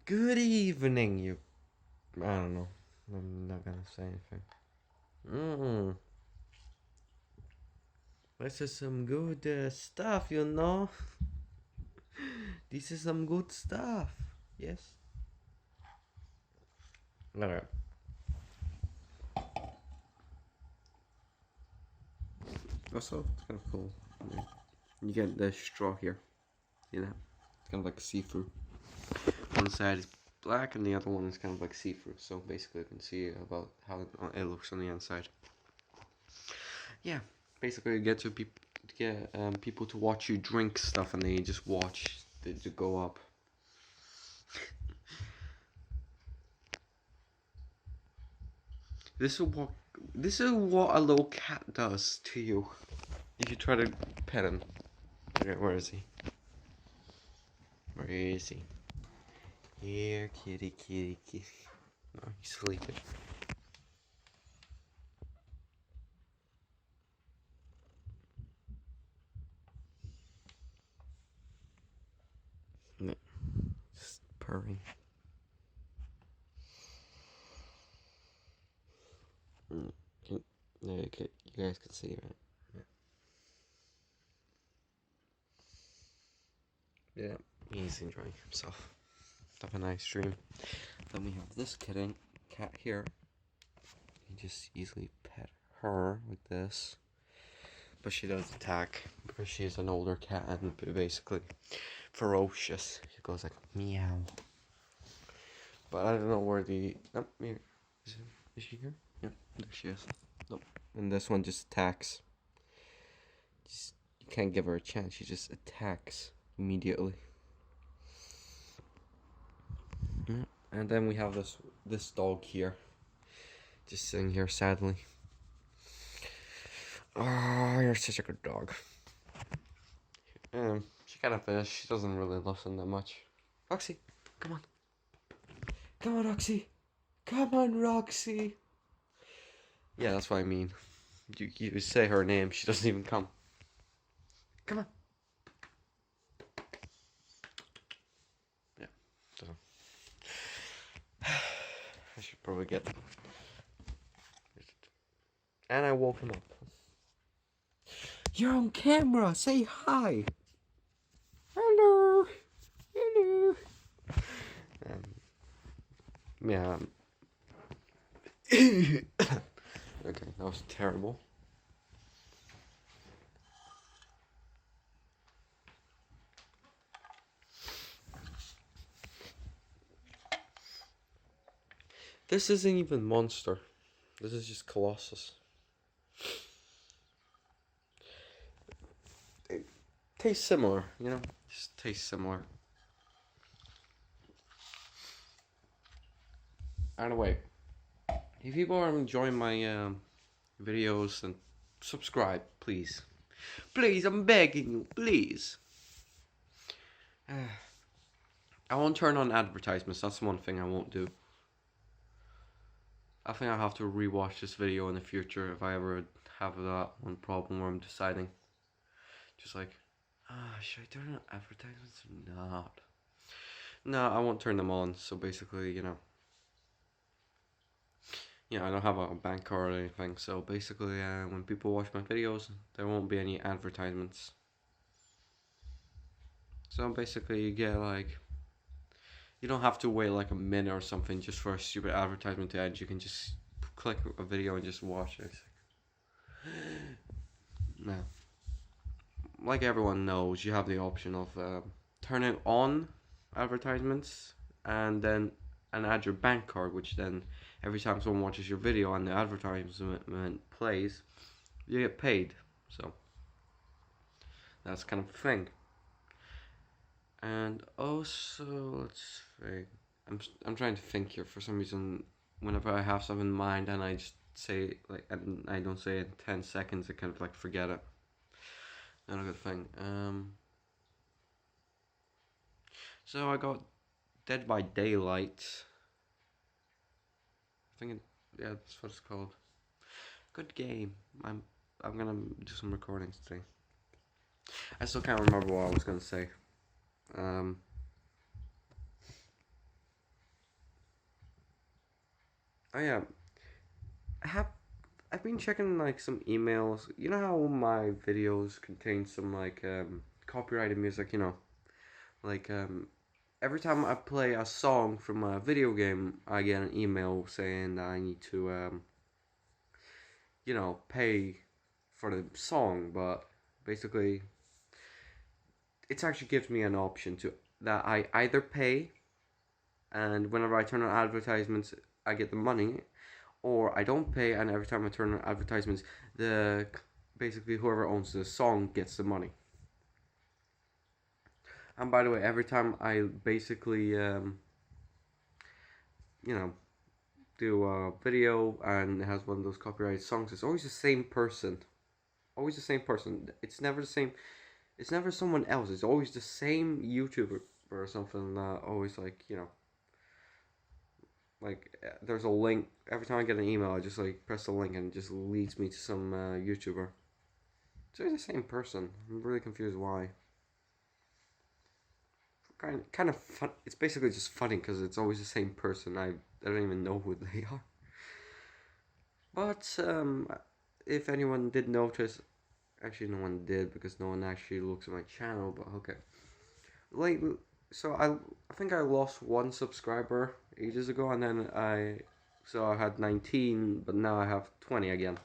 Good evening, you. I don't know. I'm not gonna say anything. Mm. This is some good stuff, you know. This is some good stuff. Yes. Alright. Also, it's kind of cool. Yeah. You get the straw here. You know, it's kind of like see-through. One side is black, and the other one is kind of like see-through. So basically, you can see about how it looks on the inside. Yeah, basically, you get to get people to watch you drink stuff, and they just watch it to go up. This is what a little cat does to you if you try to pet him. Okay, where is he? Where is he? Here, kitty, kitty, kitty. No, he's sleeping. No, just purring. Can, there you guys can see, right? Yeah, he's enjoying himself. Have a nice dream. Then we have this cat here. You just easily pet her like this. But she does attack because she's an older cat and basically ferocious. She goes like meow. But I don't know where the here. Is she here? Yeah, there she is. Nope. And this one just attacks. You can't give her a chance. She just attacks immediately. Yeah. And then we have this dog here, just sitting here sadly. Oh, you're such a good dog. She kind of is. She doesn't really listen that much. Roxy, come on. Come on, Roxy. Come on, Roxy. Yeah, that's what I mean. You say her name, she doesn't even come. Come on. Yeah, so. I should probably get. And I woke him up. You're on camera. Say hi. Hello. Hello. Yeah. Okay, that was terrible. This isn't even Monster. This is just Colossus. It tastes similar, you know? Just tastes similar. Anyway, if people are enjoying my videos, then subscribe, please. Please, I'm begging you, please. I won't turn on advertisements. That's one thing I won't do. I think I'll have to rewatch this video in the future if I ever have that one problem where I'm deciding. Just like, should I turn on advertisements or not? No, I won't turn them on. So basically, I don't have a bank card or anything. So basically, when people watch my videos, there won't be any advertisements. So basically, you get like, you don't have to wait like a minute or something just for a stupid advertisement to end. You can just click a video and just watch it. No. Like everyone knows, you have the option of turning on advertisements and then add your bank card, which then every time someone watches your video and the advertisement plays, you get paid. So that's kind of a thing. And also, let's think. I'm trying to think here. For some reason, whenever I have something in mind and I just say like, and I don't say it in 10 seconds, I kind of like forget it. Not a good thing. So I got Dead by Daylight. I think yeah, that's what it's called. Good game. I'm gonna do some recordings today. I still can't remember what I was gonna say. Um, Oh yeah, I have. I've been checking like some emails. You know how my videos contain some like copyrighted music. Like every time I play a song from a video game, I get an email saying that I need to pay for the song. But basically, it actually gives me an option to that I either pay, and whenever I turn on advertisements, I get the money, or I don't pay, and every time I turn on advertisements, the basically whoever owns the song gets the money. And by the way, every time I basically you know do a video and it has one of those copyrighted songs, it's always the same person. Always the same person. It's never the same. It's never someone else. It's always the same YouTuber or something. Always like there's a link every time I get an email. I just like press the link and it just leads me to some YouTuber. It's always the same person. I'm really confused why. Kind of fun. It's basically just funny because it's always the same person. I don't even know who they are. But if anyone did notice, actually no one did because no one actually looks at my channel. But okay, like so I think I lost one subscriber ages ago, and then I had 19, but now I have 20 again.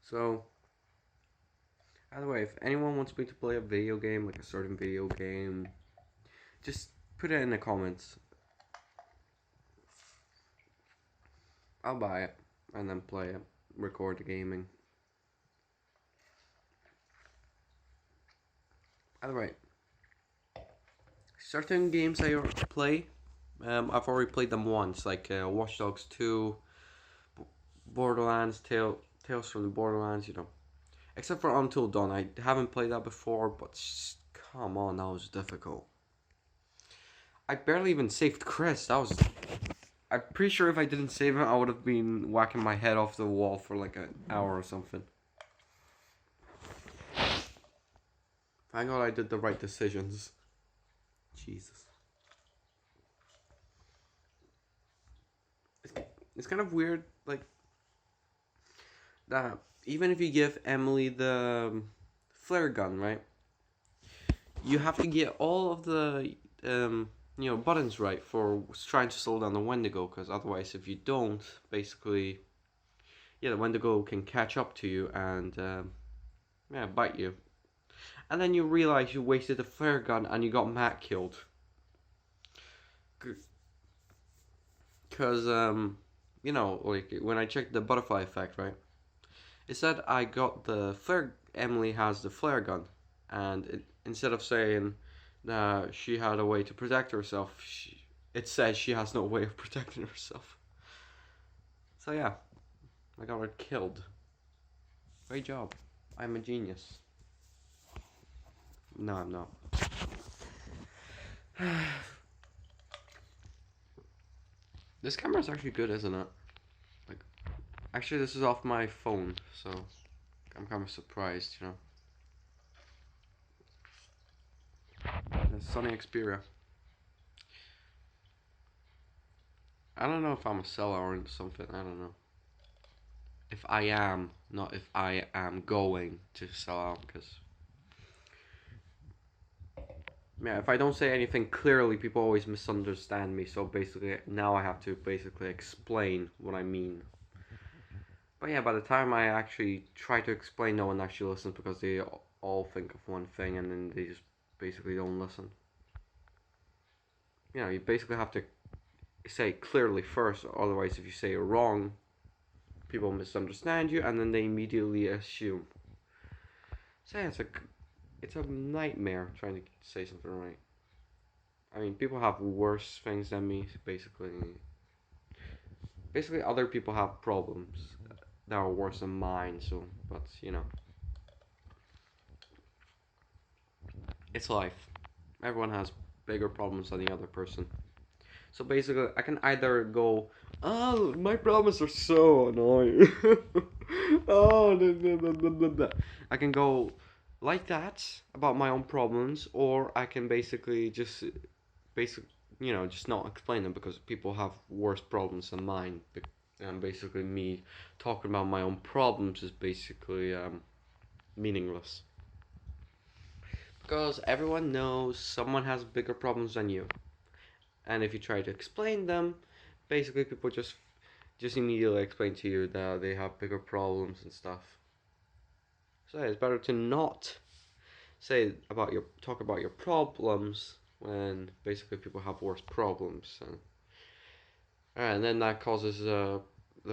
So by the way, if anyone wants me to play a video game, like a certain video game, just put it in the comments. I'll buy it and then play it, record the gaming. By the way, certain games I play, I've already played them once, like Watch Dogs 2, Borderlands, Tales from the Borderlands, Except for Until Dawn, I haven't played that before, but come on, that was difficult. I barely even saved Chris. I'm pretty sure if I didn't save him, I would have been whacking my head off the wall for like an hour or something. Thank God I did the right decisions. Jesus. It's kind of weird, like, that even if you give Emily the flare gun, right? You have to get all of the buttons right for trying to slow down the Wendigo, because otherwise, if you don't, basically, the Wendigo can catch up to you and bite you. And then you realize you wasted the flare gun and you got Matt killed. Because like when I checked the butterfly effect, right? It said I got the flare. Emily has the flare gun, and instead of saying that she had a way to protect herself, it says she has no way of protecting herself. So yeah, I got her killed. Great job. I'm a genius. No, I'm not. This camera is actually good, isn't it? Like, actually, this is off my phone, so I'm kind of surprised, The Sony Xperia. I don't know if I'm a seller or something. I don't know. If I am, not if I am going to sell out, because if I don't say anything clearly, people always misunderstand me. So basically, now I have to basically explain what I mean. But yeah, by the time I actually try to explain, no one actually listens because they all think of one thing and then they just basically don't listen. You basically have to say clearly first, otherwise if you say it wrong, people misunderstand you and then they immediately assume. So yeah, it's a nightmare trying to say something right. I mean, people have worse things than me, basically. Basically, other people have problems that are worse than mine, so, but, it's life. Everyone has bigger problems than the other person. So basically, I can either go, oh, my problems are so annoying. Oh, I can go like that about my own problems, or I can basically just just not explain them because people have worse problems than mine. And basically, me talking about my own problems is basically meaningless. Because everyone knows someone has bigger problems than you. And if you try to explain them, basically people just immediately explain to you that they have bigger problems and stuff. So it's better to not talk about your problems when basically people have worse problems, and then that causes the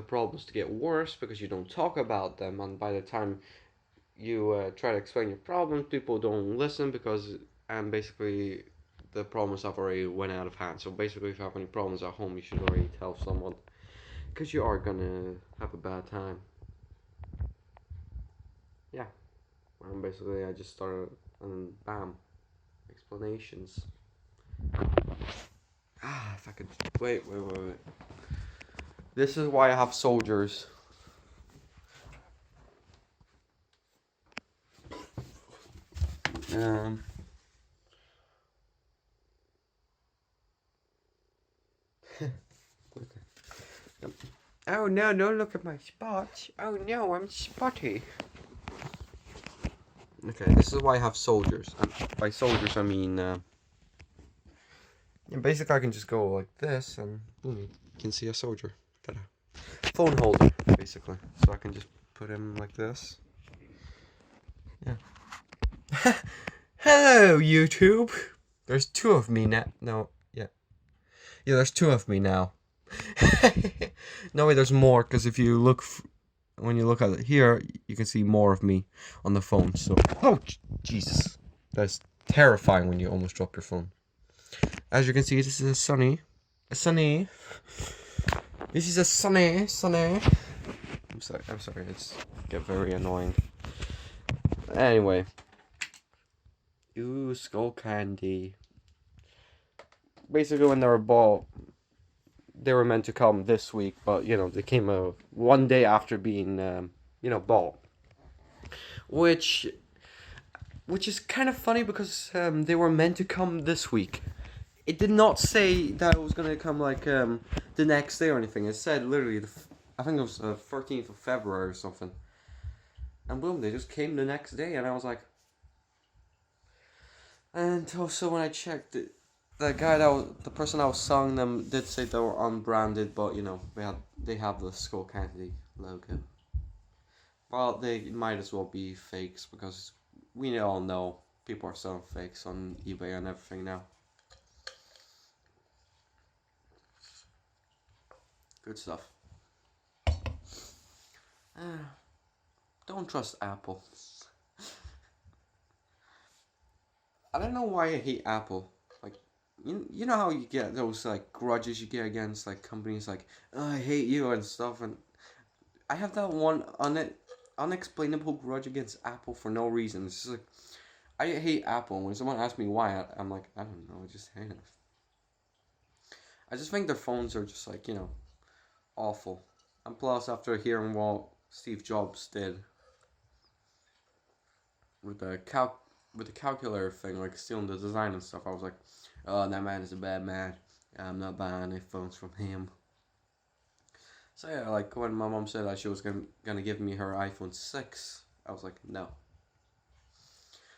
problems to get worse because you don't talk about them, and by the time you try to explain your problems, people don't listen and basically the problems have already went out of hand. So basically, if you have any problems at home, you should already tell someone because you are gonna have a bad time. Yeah, and basically I just started and bam, explanations. If I could wait. This is why I have soldiers. Um. Okay. Oh no! Don't look at my spots. Oh no! I'm spotty. Okay, this is why I have soldiers. And by soldiers, I mean. Basically, I can just go like this, and boom, you can see a soldier. Ta-da. Phone holder, basically. So I can just put him like this. Yeah. Hello, YouTube. There's two of me now. No, yeah. Yeah, there's two of me now. No, wait, there's more, because if you look, when you look at it here, you can see more of me on the phone. So, oh, Jesus. That's terrifying when you almost drop your phone. As you can see, this is a sunny. This is a sunny. I'm sorry, it's get very annoying. Anyway. Ooh, skull candy. Basically, when they were meant to come this week, but they came one day after being bought, which is kind of funny because they were meant to come this week. It did not say that it was gonna come like the next day or anything. It said literally I think it was 13th of February or something, and boom, they just came the next day, and I was like, and also when I checked it. The person that was selling them did say they were unbranded, but they have the Skull Candy logo. Well, they might as well be fakes because we all know people are selling fakes on eBay and everything now. Good stuff. Don't trust Apple. I don't know why I hate Apple. You know how you get those like grudges you get against like companies like, oh, I hate you and stuff, and I have that one unexplainable grudge against Apple for no reason. It's just like I hate Apple. When someone asks me why, I'm like, I don't know, I just hate it. I just think their phones are just like awful. And plus, after hearing what Steve Jobs did with the calculator thing, like stealing the design and stuff, I was like, oh, that man is a bad man. I'm not buying any phones from him. So yeah, like when my mom said that she was gonna give me her iPhone 6, I was like, no.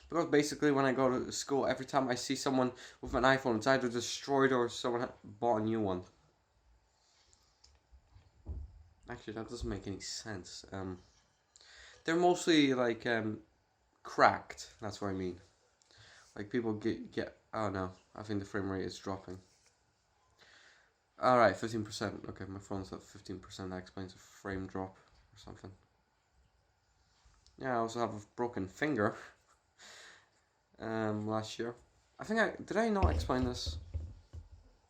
Because basically when I go to school, every time I see someone with an iPhone, it's either destroyed or someone bought a new one. Actually, that doesn't make any sense. They're mostly like cracked. That's what I mean. Like people get. Oh no, I think the frame rate is dropping. Alright, 15%. Okay, my phone's at 15%. That explains a frame drop or something. Yeah, I also have a broken finger. Last year. I think did I not explain this?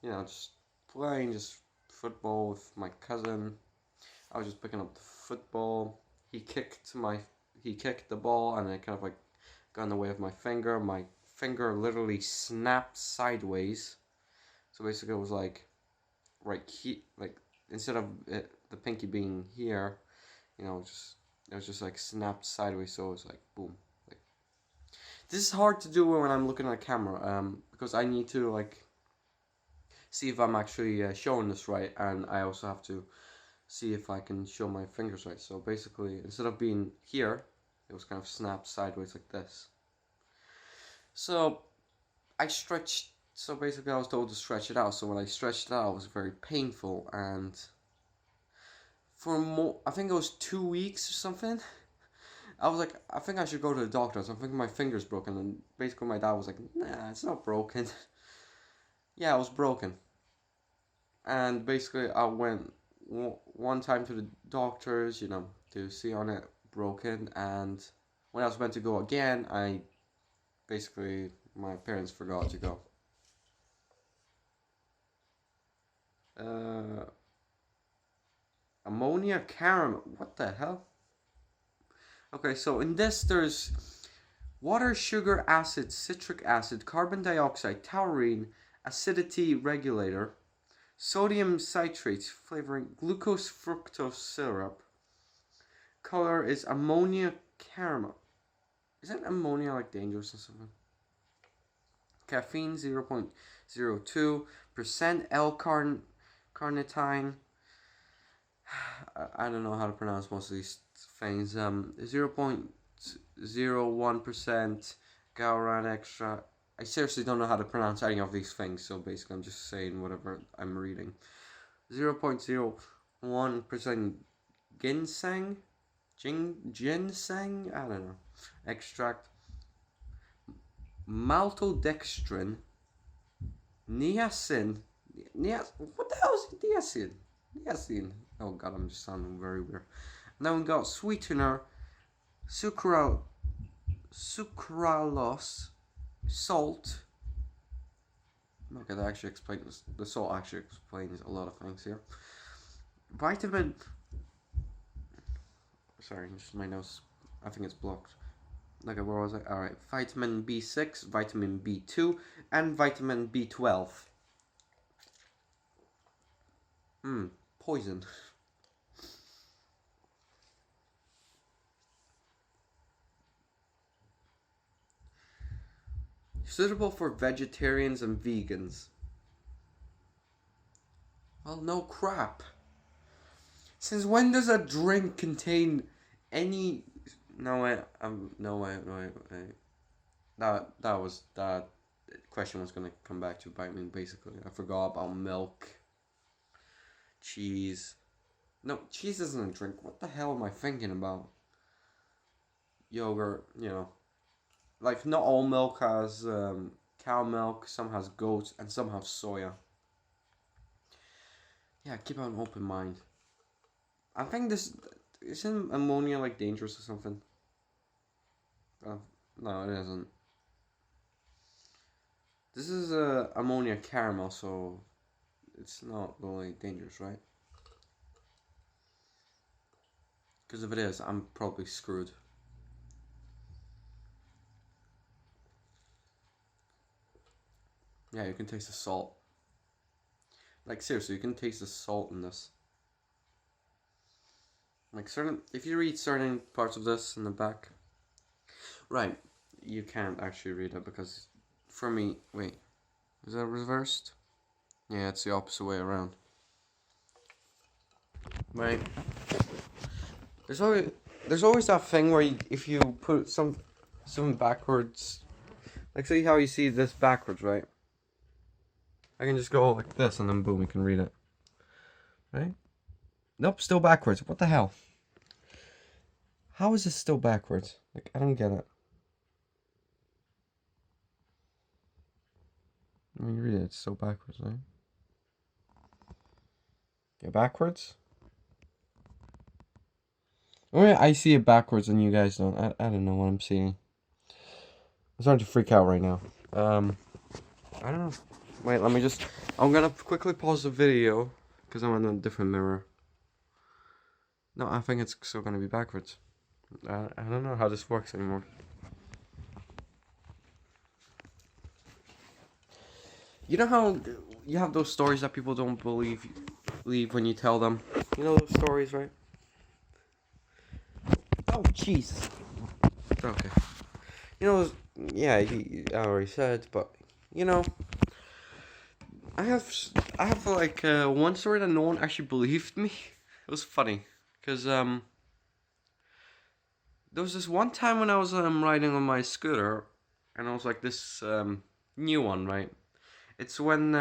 Just playing football with my cousin. I was just picking up the football. He kicked the ball, and it kind of like got in the way of my finger. My finger literally snapped sideways. So basically, it was like right here, like instead of the pinky being here, it was just like snapped sideways. So it was like boom. Like this is hard to do when I'm looking at a camera, because I need to like see if I'm actually showing this right, and I also have to see if I can show my fingers right. So basically, instead of being here, it was kind of snapped sideways like this. So I stretched. So basically, I was told to stretch it out. So when I stretched it out, it was very painful, and for more, I think it was 2 weeks or something. I was like, I think I should go to the doctor. So I'm thinking my finger's broken, and basically my dad was like, nah, it's not broken. Yeah, it was broken. And basically I went one time to the doctors, to see on it broken, and when I was meant to go again, my parents forgot to go. Ammonia caramel, what the hell? Okay, so in this there's water, sugar, acid, citric acid, carbon dioxide, taurine, acidity regulator, sodium citrates, flavoring, glucose fructose syrup. Color is ammonia caramel. Isn't ammonia like dangerous or something? Caffeine 0.02%, L-carnitine. I don't know how to pronounce most of these things. 0.01% Gauran extra. I seriously don't know how to pronounce any of these things, so basically I'm just saying whatever I'm reading. 0.01% ginseng? Ginseng? I don't know. Extract. Maltodextrin. Niacin. What the hell is niacin? Niacin. Oh god, I'm just sounding very weird. And then we got sweetener. Sucralose. Salt. Okay, that actually explains. The salt actually explains a lot of things here. Vitamin. Sorry, just my nose. I think it's blocked. Okay, where was I? Alright, vitamin B6, vitamin B2, and vitamin B12. Poison. Suitable for vegetarians and vegans. Well, no crap. Since when does a drink contain any... No, wait. That question was gonna come back to bite me, basically. I forgot about milk. Cheese. No, cheese isn't a drink. What the hell am I thinking about? Yogurt, Like, not all milk has cow milk. Some has goats, and some have soya. Yeah, keep an open mind. I think this... Isn't ammonia, like, dangerous or something? No, it isn't. This is ammonia caramel, so it's not really dangerous, right? Because if it is, I'm probably screwed. Yeah, you can taste the salt. Like, seriously, you can taste the salt in this. Like, if you read certain parts of this in the back... Right, you can't actually read it because for me... Wait, is that reversed? Yeah, it's the opposite way around. Right. There's always that thing where if you put something backwards... Like, see how you see this backwards, right? I can just go like this and then boom, you can read it. Right? Nope, still backwards. What the hell? How is this still backwards? Like, I don't get it. I mean, read it. It's still backwards, right? Get backwards? Oh yeah, I see it backwards and you guys don't. I don't know what I'm seeing. I'm starting to freak out right now. I don't know. Wait, let me just... I'm gonna quickly pause the video because I'm on a different mirror. No, I think it's still gonna be backwards. I don't know how this works anymore. You know how you have those stories that people don't believe when you tell them? You know those stories, right? Oh, jeez. Okay. You know, yeah, I already said, but, I have like one story that no one actually believed me. It was funny, cause there was this one time when I was riding on my scooter, and I was like this new one, right? It's when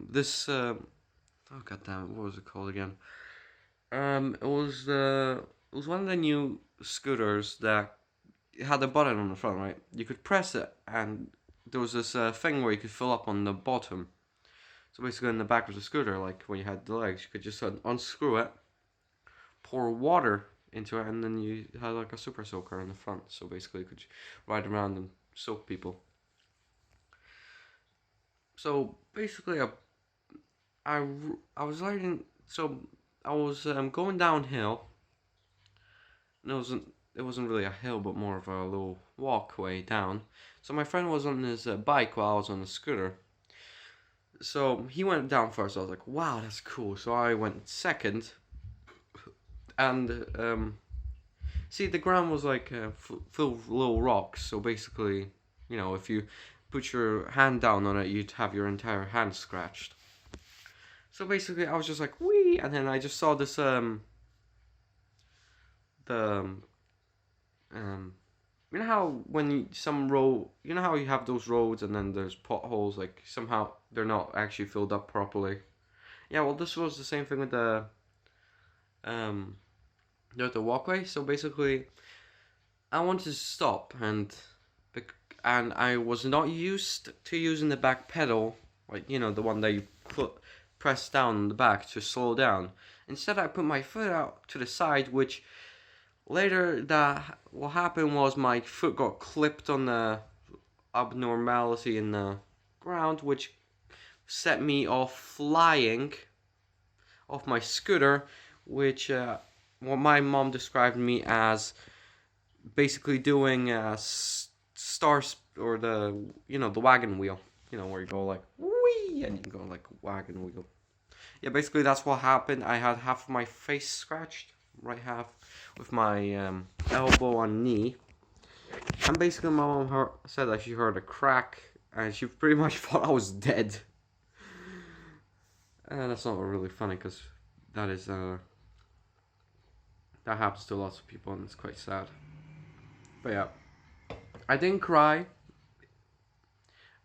this oh god damn it, what was it called again? It was one of the new scooters that had a button on the front, right? You could press it, and there was this thing where you could fill up on the bottom. So basically, in the back of the scooter, like when you had the legs, you could just unscrew it, pour water into it, and then you had like a super soaker in the front. So basically, you could ride around and soak people. So basically, I was riding. So I was going downhill, and it wasn't really a hill, but more of a little walkway down. So my friend was on his bike while I was on the scooter. So he went down first. I was like, wow, that's cool. So I went second, and see, the ground was like filled with little rocks. So basically, if you put your hand down on it, you'd have your entire hand scratched. So basically, I was just like, wee, and then I just saw this the you know how when some road, you know how you have those roads and then there's potholes, like somehow they're not actually filled up properly. Yeah, well, this was the same thing with um the walkway. So basically, I wanted to stop, and I was not used to using the back pedal, like the one that you press down on the back to slow down. Instead, I put my foot out to the side, which later what happened was my foot got clipped on the abnormality in the ground, which set me off flying off my scooter, which what my mom described me as basically doing stars, or the wagon wheel, where you go like wee and you go like wagon wheel. Yeah, basically that's what happened. I had half of my face scratched, right half, with my elbow and knee. And basically my mom said that she heard a crack, and she pretty much thought I was dead. And that's not really funny, because that is that happens to lots of people, and it's quite sad. But yeah, I didn't cry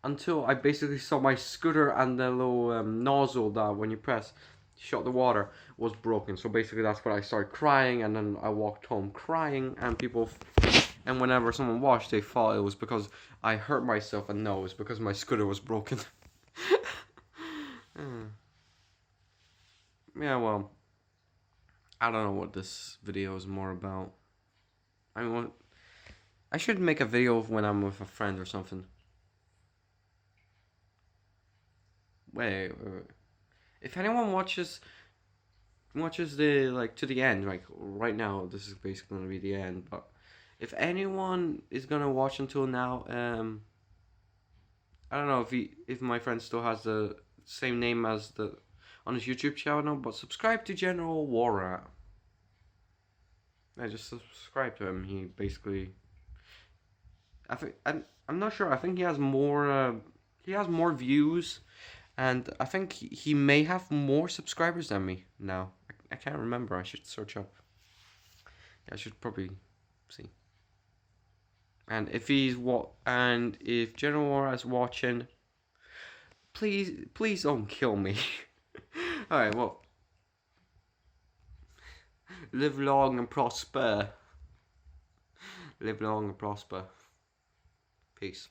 until I basically saw my scooter and the little nozzle that when you press shot the water was broken. So basically that's when I started crying, and then I walked home crying, and whenever someone watched, they thought it was because I hurt myself, and no, it was because my scooter was broken. Yeah, well, I don't know what this video is more about. I mean, I should make a video of when I'm with a friend or something. Wait. If anyone watches the to the end, like right now, this is basically gonna be the end. But if anyone is gonna watch until now, I don't know if my friend still has the same name as on his YouTube channel, but subscribe to General Wara. I just subscribe to him. He basically, I'm not sure. I think he has more views, and I think he may have more subscribers than me now. I can't remember. I should search up. Yeah, I should probably see. And if General Wara is watching, please don't kill me. All right, well, live long and prosper. Live long and prosper. Peace.